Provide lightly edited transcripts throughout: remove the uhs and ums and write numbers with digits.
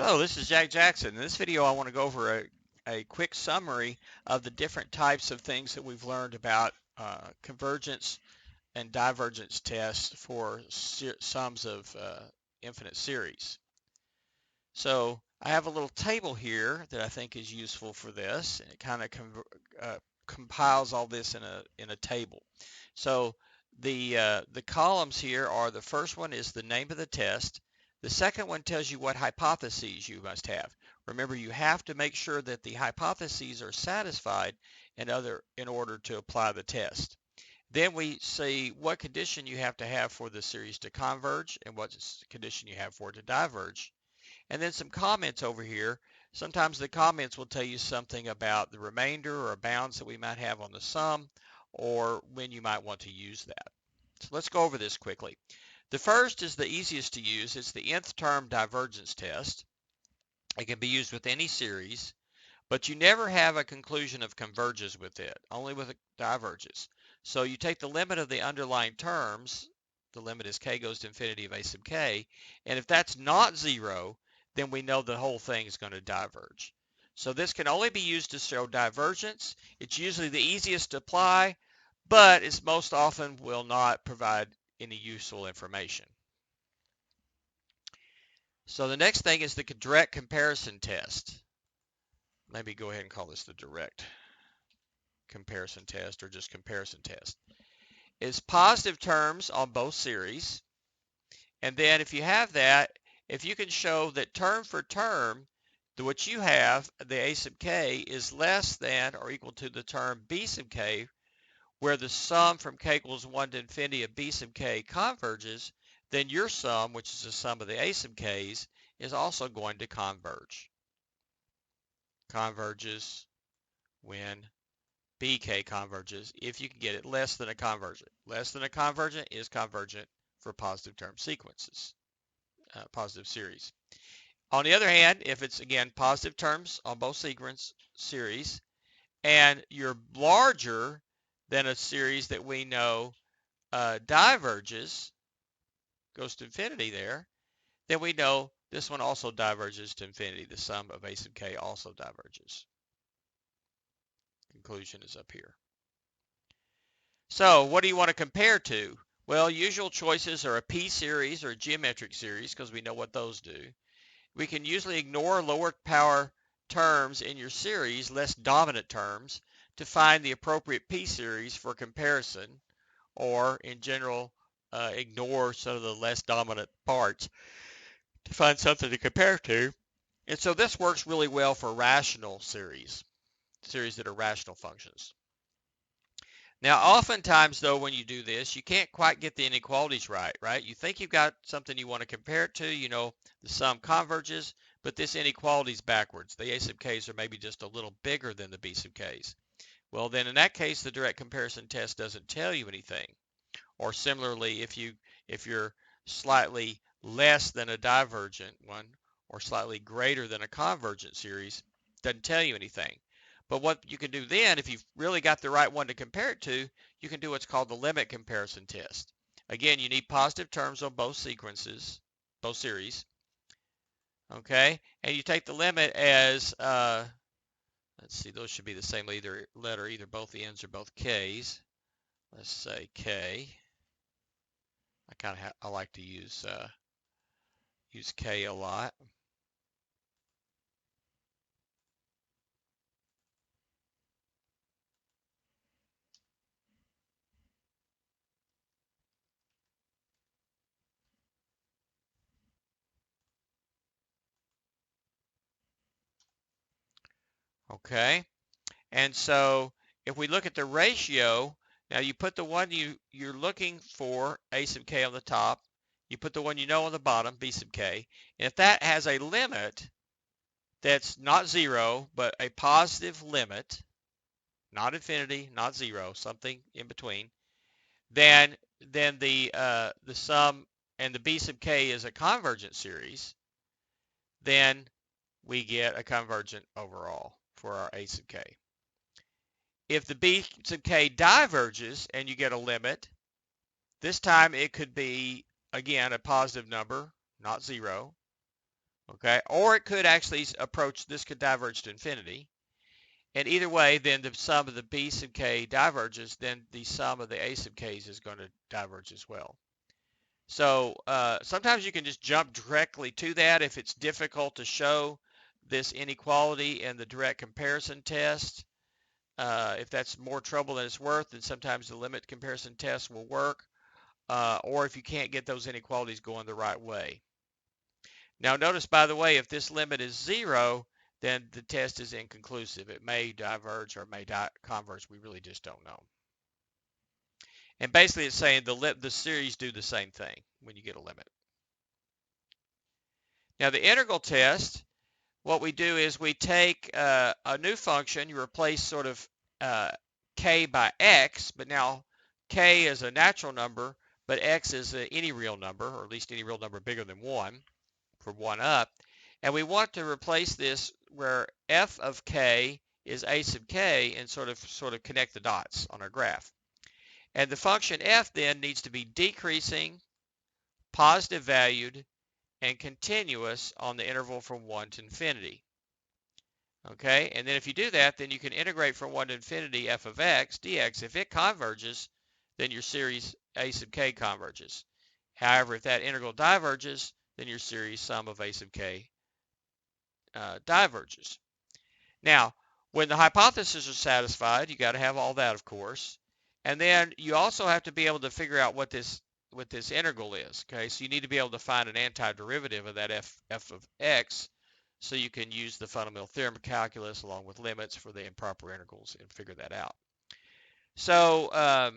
Hello, this is Jack Jackson. In this video, I want to go over a quick summary of the different types of things that we've learned about convergence and divergence tests for sums of infinite series. So I have a little table here that I think is useful for this, and it kind of compiles all this in a table. So the columns here are, the first one is the name of the test. The second one tells you what hypotheses you must have. Remember, you have to make sure that the hypotheses are satisfied in order to apply the test. Then we see what condition you have to have for the series to converge and what condition you have for it to diverge. And then some comments over here. Sometimes the comments will tell you something about the remainder or bounds that we might have on the sum, or when you might want to use that. So let's go over this quickly. The first is the easiest to use. It's the nth term divergence test. It can be used with any series, but you never have a conclusion of converges with it, only with diverges. So you take the limit of the underlying terms, the limit is k goes to infinity of a sub k, and if that's not 0, then we know the whole thing is going to diverge. So this can only be used to show divergence. It's usually the easiest to apply, but it most often will not provide any useful information. So the next thing is the direct comparison test. Maybe go ahead and call this the direct comparison test, or just comparison test. It's positive terms on both series. And then if you have that, if you can show that term for term, what you have, the a sub k, is less than or equal to the term b sub k, where the sum from k equals 1 to infinity of b sub k converges, then your sum, which is the sum of the a sub k's, is also going to converge. Converges when bk converges, if you can get it less than a convergent. Less than a convergent is convergent for positive term sequences, positive series. On the other hand, if it's, again, positive terms on both series, and you're larger than a series that we know diverges, goes to infinity there, then we know this one also diverges to infinity. The sum of a sub k also diverges. Conclusion is up here. So what do you want to compare to? Well, usual choices are a p-series or a geometric series, because we know what those do. We can usually ignore lower power terms in your series, less dominant terms, to find the appropriate p-series for comparison, or in general, ignore some of the less dominant parts to find something to compare to. And so this works really well for rational series that are rational functions. Now, oftentimes, though, when you do this, you can't quite get the inequalities right? You think you've got something you want to compare it to, the sum converges, but this inequality is backwards. The a sub k's are maybe just a little bigger than the b sub k's. Well, then in that case, the direct comparison test doesn't tell you anything. Or similarly, if you're slightly less than a divergent one, or slightly greater than a convergent series, doesn't tell you anything. But what you can do then, if you've really got the right one to compare it to, you can do what's called the limit comparison test. Again, you need positive terms on both series. Okay, and you take the limit as, let's see, those should be the same letter, either both the n's or both k's. Let's say k. I like to use k a lot. Okay, and so if we look at the ratio, now you put the one you're looking for, a sub k, on the top. You put the one you know on the bottom, b sub k. And if that has a limit that's not 0, but a positive limit, not infinity, not 0, something in between, then the sum and the b sub k is a convergent series, then we get a convergent overall for our a sub k. If the b sub k diverges and you get a limit, this time it could be, again, a positive number, not 0. Okay, or it could actually approach, this could diverge to infinity. And either way, then the sum of the b sub k diverges, then the sum of the a sub k's is going to diverge as well. So sometimes you can just jump directly to that if it's difficult to show this inequality in the direct comparison test. If that's more trouble than it's worth, then sometimes the limit comparison test will work, or if you can't get those inequalities going the right way. Now notice, by the way, if this limit is 0, then the test is inconclusive. It may diverge or it may converge. We really just don't know. And basically it's saying the series do the same thing when you get a limit. Now the integral test, what we do is we take a new function, you replace sort of k by x, but now k is a natural number, but x is any real number, or at least any real number bigger than 1, from 1 up. And we want to replace this where f of k is a sub k and sort of connect the dots on our graph. And the function f then needs to be decreasing, positive valued, and continuous on the interval from 1 to infinity. Okay, and then if you do that, then you can integrate from 1 to infinity f of x dx. If it converges, then your series a sub k converges. However, if that integral diverges, then your series sum of a sub k diverges. Now, when the hypotheses are satisfied, you got to have all that, of course. And then you also have to be able to figure out what this integral is. Okay, so you need to be able to find an antiderivative of that f of x, so you can use the fundamental theorem of calculus along with limits for the improper integrals and figure that out. So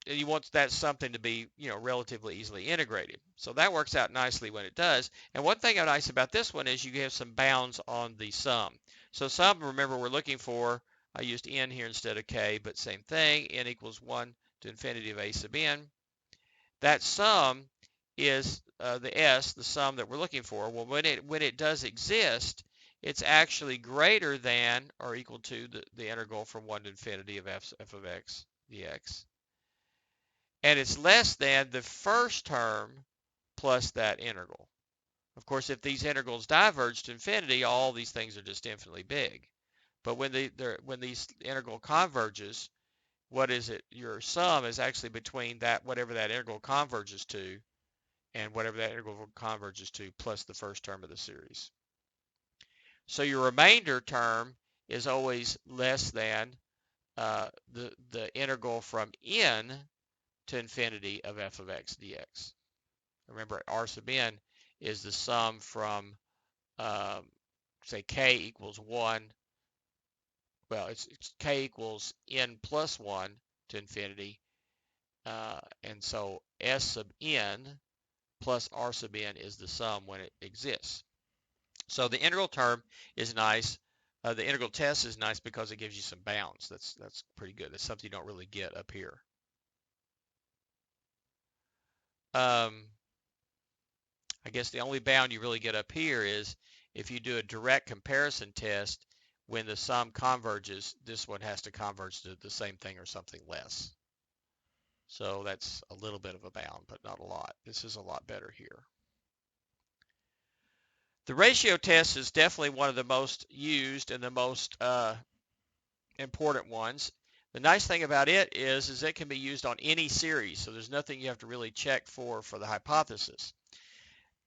you want that something to be, relatively easily integrated. So that works out nicely when it does. And one thing nice about this one is you have some bounds on the sum. So sum, remember, we're looking for, I used n here instead of k, but same thing, n equals 1 to infinity of a sub n. That sum is the s, the sum that we're looking for. Well, when it does exist, it's actually greater than or equal to the integral from 1 to infinity of f of x dx. And it's less than the first term plus that integral. Of course, if these integrals diverge to infinity, all these things are just infinitely big. But when these integral converges, what is it? Your sum is actually between that, whatever that integral converges to, and whatever that integral converges to, plus the first term of the series. So your remainder term is always less than the integral from n to infinity of f of x dx. Remember, r sub n is the sum from, say, k equals 1. Well, it's k equals n plus 1 to infinity. And so s sub n plus r sub n is the sum when it exists. So the integral term is nice. The integral test is nice because it gives you some bounds. That's pretty good. That's something you don't really get up here. I guess the only bound you really get up here is if you do a direct comparison test, when the sum converges, this one has to converge to the same thing or something less. So that's a little bit of a bound, but not a lot. This is a lot better here. The ratio test is definitely one of the most used and the most important ones. The nice thing about it is it can be used on any series, so there's nothing you have to really check for the hypothesis.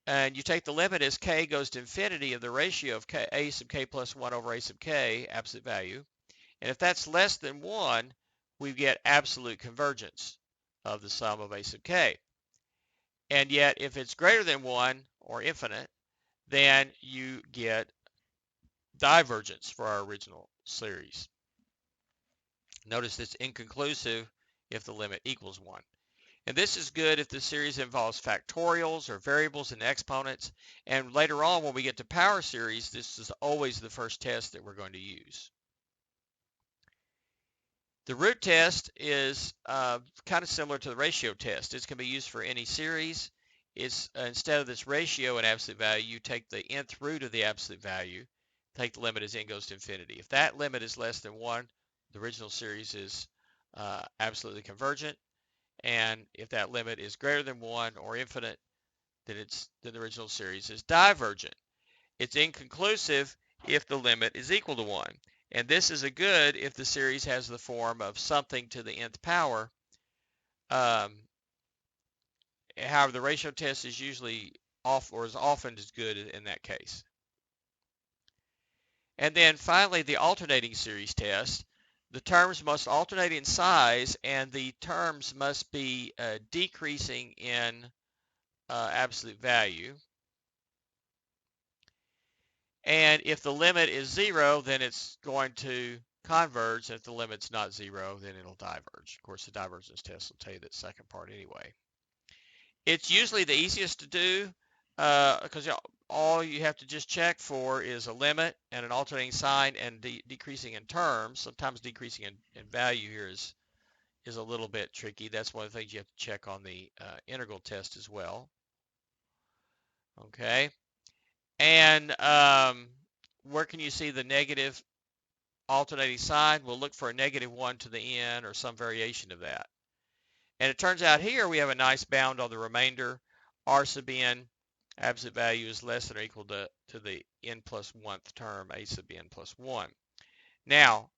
And you take the limit as k goes to infinity of the ratio of k, a sub k plus 1 over a sub k, absolute value. And if that's less than 1, we get absolute convergence of the sum of a sub k. And yet, if it's greater than 1 or infinite, then you get divergence for our original series. Notice it's inconclusive if the limit equals 1. And this is good if the series involves factorials or variables and exponents. And later on, when we get to power series, this is always the first test that we're going to use. The root test is kind of similar to the ratio test. It can be used for any series. It's instead of this ratio and absolute value, you take the nth root of the absolute value, take the limit as n goes to infinity. If that limit is less than 1, the original series is absolutely convergent. And if that limit is greater than 1 or infinite, then the original series is divergent. It's inconclusive if the limit is equal to 1. And this is a good if the series has the form of something to the nth power. However, the ratio test is usually off, or is often as good in that case. And then finally, the alternating series test. The terms must alternate in size, and the terms must be decreasing in absolute value. And if the limit is 0, then it's going to converge. And if the limit's not 0, then it'll diverge. Of course, the divergence test will tell you that second part anyway. It's usually the easiest to do because all you have to just check for is a limit and an alternating sign and decreasing in terms. Sometimes decreasing in value here is a little bit tricky. That's one of the things you have to check on the integral test as well. Okay. And where can you see the negative alternating sign? We'll look for a -1 to the n or some variation of that. And it turns out here we have a nice bound on the remainder. R sub n, absolute value, is less than or equal to the n plus 1th term, a sub n plus 1. Now,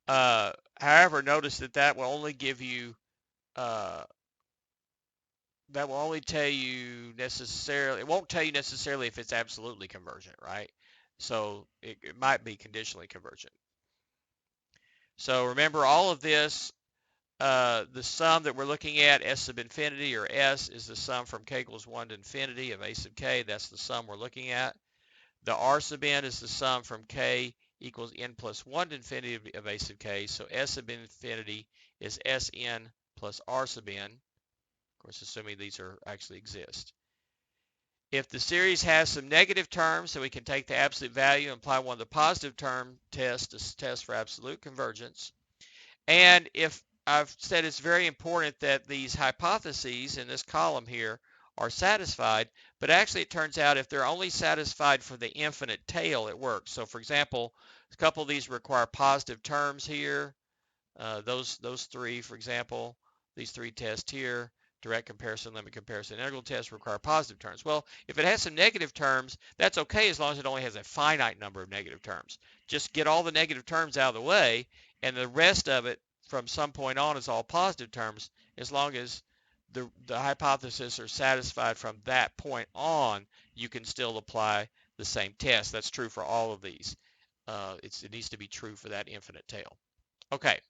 however, notice that will only give you, that will only tell you necessarily, it won't tell you necessarily if it's absolutely convergent, right? So it might be conditionally convergent. So remember all of this. The sum that we're looking at, S sub infinity, or S, is the sum from k equals 1 to infinity of a sub k. That's the sum we're looking at. The R sub n is the sum from k equals n plus 1 to infinity of a sub k. So S sub infinity is Sn plus R sub n. Of course, assuming these actually exist. If the series has some negative terms, then we can take the absolute value and apply one of the positive term tests to test for absolute convergence. And if I've said it's very important that these hypotheses in this column here are satisfied, but actually it turns out if they're only satisfied for the infinite tail, it works. So for example, a couple of these require positive terms here. Those three, for example, these three tests here, direct comparison, limit comparison, integral test, require positive terms. Well, if it has some negative terms, that's okay as long as it only has a finite number of negative terms. Just get all the negative terms out of the way, and the rest of it from some point on is all positive terms. As long as the hypotheses are satisfied from that point on, you can still apply the same test. That's true for all of these. It needs to be true for that infinite tail. Okay.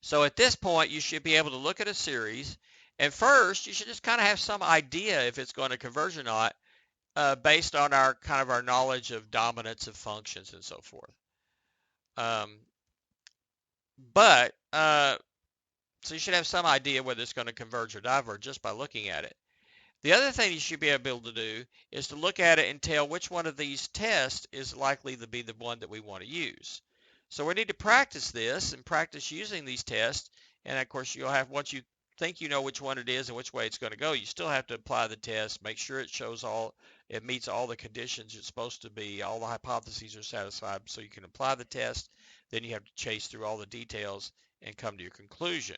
So at this point, you should be able to look at a series, and first, you should just kind of have some idea if it's going to converge or not, based on our knowledge of dominance of functions and so forth. So you should have some idea whether it's going to converge or diverge just by looking at it. The other thing you should be able to do is to look at it and tell which one of these tests is likely to be the one that we want to use. So we need to practice this and practice using these tests. And of course, you'll have, once you think you know which one it is and which way it's going to go, you still have to apply the test, make sure it meets all the conditions it's supposed to be, all the hypotheses are satisfied so you can apply the test. Then you have to chase through all the details and come to your conclusion.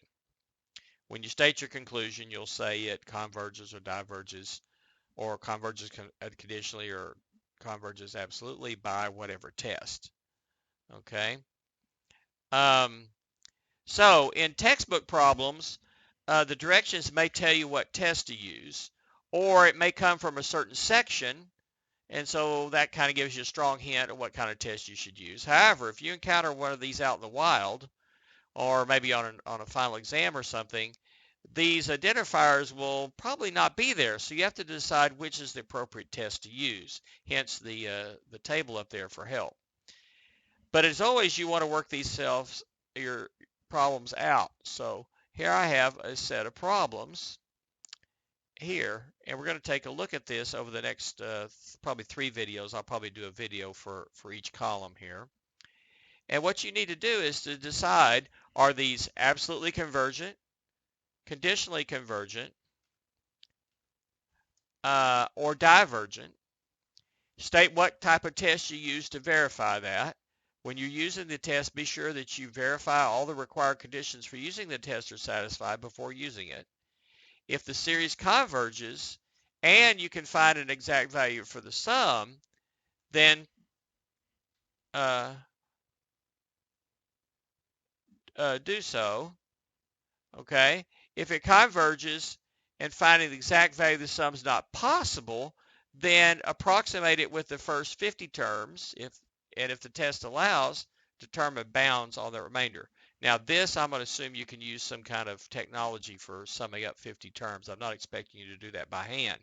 When you state your conclusion, you'll say it converges or diverges, or converges conditionally or converges absolutely by whatever test. Okay. So in textbook problems, the directions may tell you what test to use, or it may come from a certain section, and so that kind of gives you a strong hint of what kind of test you should use. However, if you encounter one of these out in the wild, or maybe on a final exam or something, these identifiers will probably not be there. So you have to decide which is the appropriate test to use, hence the table up there for help. But as always, you want to work your problems out. So here I have a set of problems here, and we're going to take a look at this over the next probably 3 videos. I'll probably do a video for each column here. And what you need to do is to decide, are these absolutely convergent, conditionally convergent, or divergent? State what type of test you use to verify that. When you're using the test, be sure that you verify all the required conditions for using the test are satisfied before using it. If the series converges and you can find an exact value for the sum, then do so. Okay? If it converges and finding the exact value of the sum is not possible, then approximate it with the first 50 terms, and if the test allows, determine bounds on the remainder. Now this, I'm going to assume you can use some kind of technology for summing up 50 terms. I'm not expecting you to do that by hand.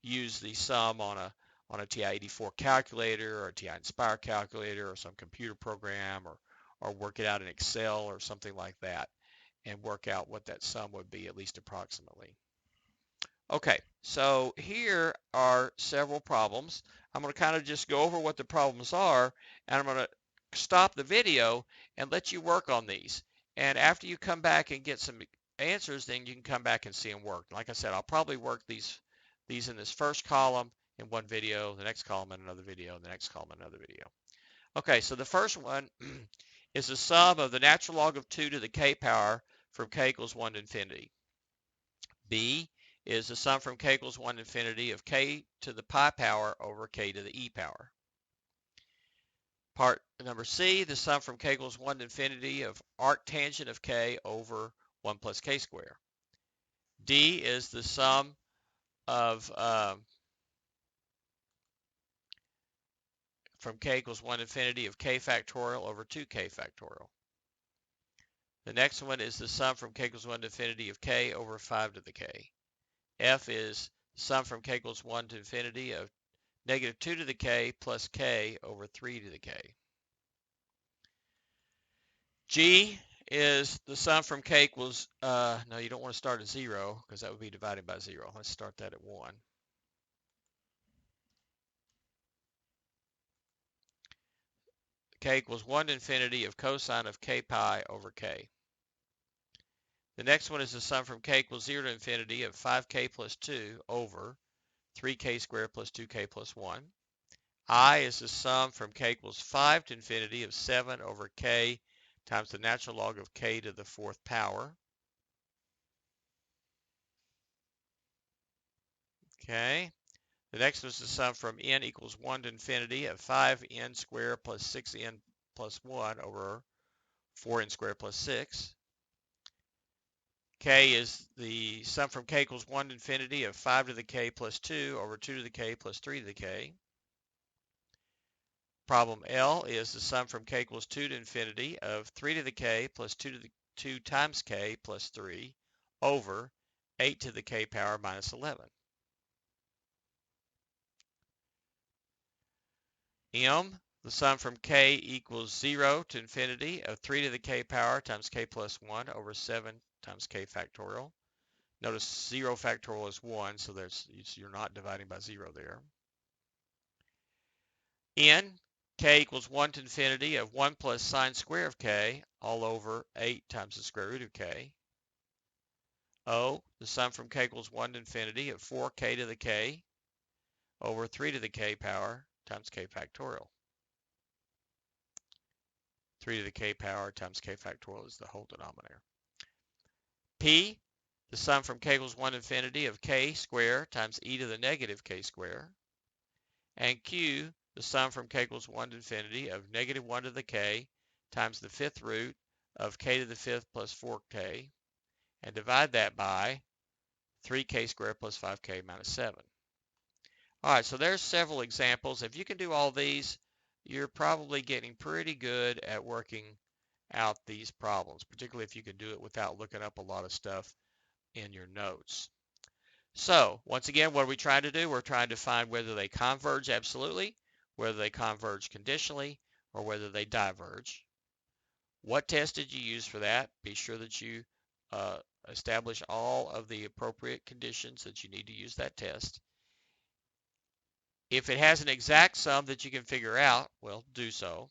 Use the sum on a TI-84 calculator or a TI-Nspire calculator or some computer program, or work it out in Excel or something like that, and work out what that sum would be, at least approximately. Okay, so here are several problems. I'm going to kind of just go over what the problems are, and I'm going to stop the video and let you work on these. And after you come back and get some answers, then you can come back and see them work. Like I said, I'll probably work these in this first column in one video, the next column in another video, the next column in another video. Okay, so the first one is the sum of the natural log of 2 to the k power from k equals 1 to infinity. B is the sum from k equals 1 to infinity of k to the pi power over k to the e power. Part number C, the sum from k equals 1 to infinity of arctangent of k over 1 plus k squared. D is the sum of from k equals 1 to infinity of k factorial over 2k factorial. The next one is the sum from k equals 1 to infinity of k over 5 to the k. F is sum from k equals 1 to infinity of negative 2 to the k plus k over 3 to the k. G is the sum from k equals, no, you don't want to start at 0 because that would be divided by 0. Let's start that at 1. K equals 1 to infinity of cosine of k pi over k. The next one is the sum from k equals 0 to infinity of 5k plus 2 over 3k squared plus 2k plus 1. I is the sum from k equals 5 to infinity of 7 over k times the natural log of k to the 4th power. Okay. The next was the sum from n equals 1 to infinity of 5n squared plus 6n plus 1 over 4n squared plus 6. K is the sum from k equals 1 to infinity of 5 to the k plus 2 over 2 to the k plus 3 to the k. Problem L is the sum from k equals 2 to infinity of 3 to the k plus 2 to the 2 times k plus 3 over 8 to the k power minus 11. M, the sum from k equals 0 to infinity of 3 to the k power times k plus 1 over 7 times k factorial. Notice 0 factorial is 1, so you're not dividing by 0 there. N, k equals 1 to infinity of 1 plus sine square of k all over 8 times the square root of k. O, the sum from k equals 1 to infinity of 4k to the k over 3 to the k power times k factorial. 3 to the k power times k factorial is the whole denominator. P, the sum from k equals 1 to infinity of k squared times e to the negative k squared. And Q, the sum from k equals 1 to infinity of negative 1 to the k times the 5th root of k to the 5th plus 4k, and divide that by 3k squared plus 5k minus 7. All right, so there's several examples. If you can do all these, you're probably getting pretty good at working out these problems, particularly if you can do it without looking up a lot of stuff in your notes. So once again, what are we trying to do? We're trying to find whether they converge absolutely, whether they converge conditionally, or whether they diverge. What test did you use for that? Be sure that you establish all of the appropriate conditions that you need to use that test. If it has an exact sum that you can figure out, well, do so.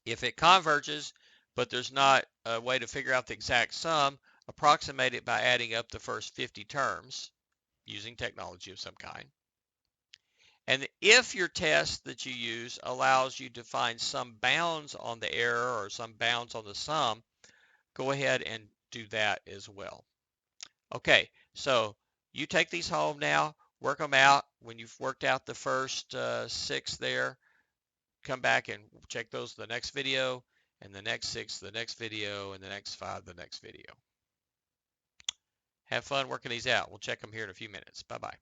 If it converges, but there's not a way to figure out the exact sum, approximate it by adding up the first 50 terms using technology of some kind. And if your test that you use allows you to find some bounds on the error or some bounds on the sum, go ahead and do that as well. Okay, so You take these home now, work them out. When you've worked out the first 6 there, come back and check those the next video, and the next 6 the next video, and the next 5 the next video. Have fun working these out. We'll check them here in a few minutes. Bye-bye.